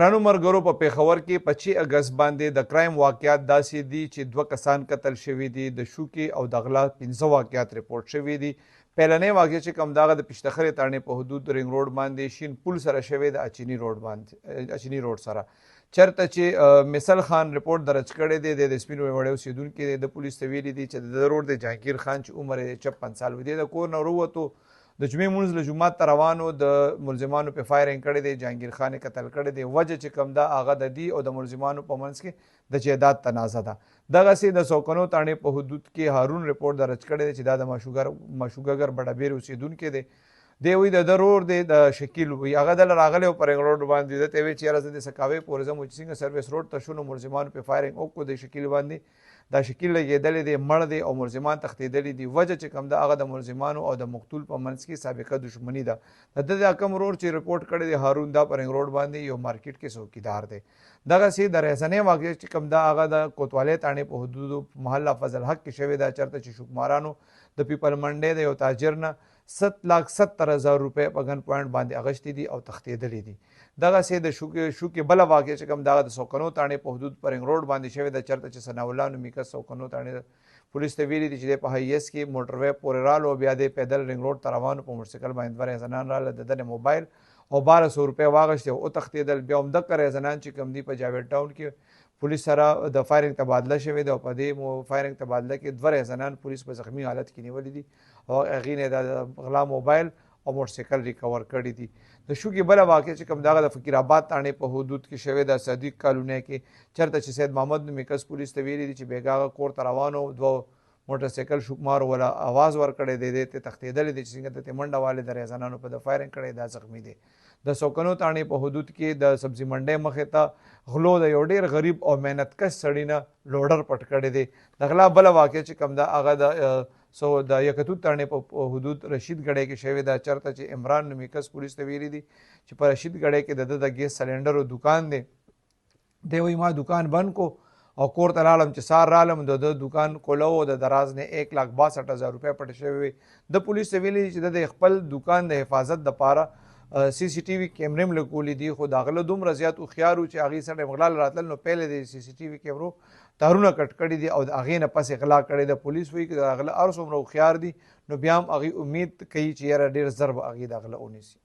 ګرانو ملګرو په پېښور کې په 6 اګست باندې د کرایم واقعیات داسې دي چې 2 کسان قتل شوي دي د شوکې او د غلا 15 واقعیات ریپورټ شوي دي. پیلنۍ واقعه چې کوم دغه د پشتخرې تاڼې په حدود رینګ روډ باندې شین پل سره شوی د اچینی روډ سره چرته چې مثل خان ریپورټ درج کړی دی د سپینو وړې اوسیدونکي د پولیس ته ویلي دي چې د روډ د جهانگیر خان چې عمر یې 56 سال و دی د کور نه ورووتو د جمعې مونځ له جومات ته روانو د ملزمانو په فایرنګ کړی دی جهانگیر خان یې قتل کړی دی وجه چې کوم ده هغه د دې او د ملزمانو په منځ کې د جایداد تنازع ده. دغسې د سوکنو تاڼې په حدود کې هارون ریپورټ درج کړی دی چې دا د مشوګګر بډابیر اوسیدونکی دی. دی وایي د ده رور دی د شکیل وایي هغه دله راغلی و په رنګ روډ باندې ده ته یې ویل چې یاره زه د سکاوۍ پورې ځم چې څنګه سروس روډ ته شو نو ملزمانو پې فایرنګ وکړو د شکیل باندې دا شکیل لګېدلی دی مړ دی او ملزمان تښتېدلي دي. وجه چې کوم ده هغه د ملزمانو او د مقتول په منځ کې سابقه دښمني ده. د ده دا کوم رور چې ریپورټ کړی دی هارون دا په رنګ روډ باندې یو مارکیټ کې څوکیدار دی. دغسې د رهزنۍ واقعه چې کوم ده هغه د کوتوالۍ تاڼې په حدودو محله فضل حق کې شوې ده چېرته چې شوکمارانو د پیپل منډۍ د یو تاجر نه 7,70,000 روپۍ په ګن پوینټ باندې اغشتي دي او تښتېدلي دي. دغسې د شوکې بله واقعه چې کوم دغه د سوکنو تاڼې په حدود په رنګ روډ باندې شوې ده چېرته چې ثناءالله نومي کس سوکنو تاڼې پولیس ته ویلي دي چې دی په هایس کې موټروی پورې رالو بیا دی پیدل رنګ روډ ته روانو په موټرسایکل باندې 2 رهزنان راله د ده موبایل او 1200 روپۍ واغشتې او وتښتېدل. بیا همدغه رهزنان چې کوم دي په جاوید ټاون کې پولیس سره د فایرنګ تبادله شوې ده او په دې فایرنګ تبادله کې 2 رهزنان پولیس په زخمي حالت کې نیولي دي او هغې نه د غلا موبایل او موټرسایکل ریکور کړي دي. د شوکې بله واقع چې کوم دغه د فقیر آباد تاڼې په حدود کې شوې ده صدیق کالونۍ کې چېرته چې سید محمد نومي کس پولیس ته ویلي دي چې بېګا هغه کور ته روانو 2 موټرسایکل شوکمارو وله اواز ورکړی دی دی ته تښتېدلی دی چې څنګه ته منډه والې د رهزنانو په د فایرنګ کړی دا زخمي دی. د سوکنو تاڼې په حدود کې د سبزي منډۍ مخې ته غلو د یو ډېر غریب او محنتکش سړي نه لوډر پټ کړی دی. د غلا بله واقع چې کوم ده هغه د یکتوت تاڼې په حدود رشید ګړی کې شوې ده چېرته چې عمران نومي کس پولیس ته ویلي دي چې په رشید ګړی کې د ده د ګیس سلنډرو دکان دی. دی وایي ما دکان بند کو او کور ته لاړم چې سار رالم د ده دکان کوله و د دراز نه 1,62,000 روپۍ پټې شوې وې. د پولیس ته ویلي چې د خپل دکان د حفاظت دپاره CCTV کیمرې هم لګولي دي خو د هغه له دومره زیات هوښیار و چې هغې سره غلا راتلل نو پهلې د CCTV کیمرو تارونه کټ کړي دي او د هغې نه پسې غلا کړې ده. پولیس وایي که د هغه هر څومره هوښیار دي نو بیا هم هغې امید کوي چې یاره ډېر زر به هغې د غله ونیسي.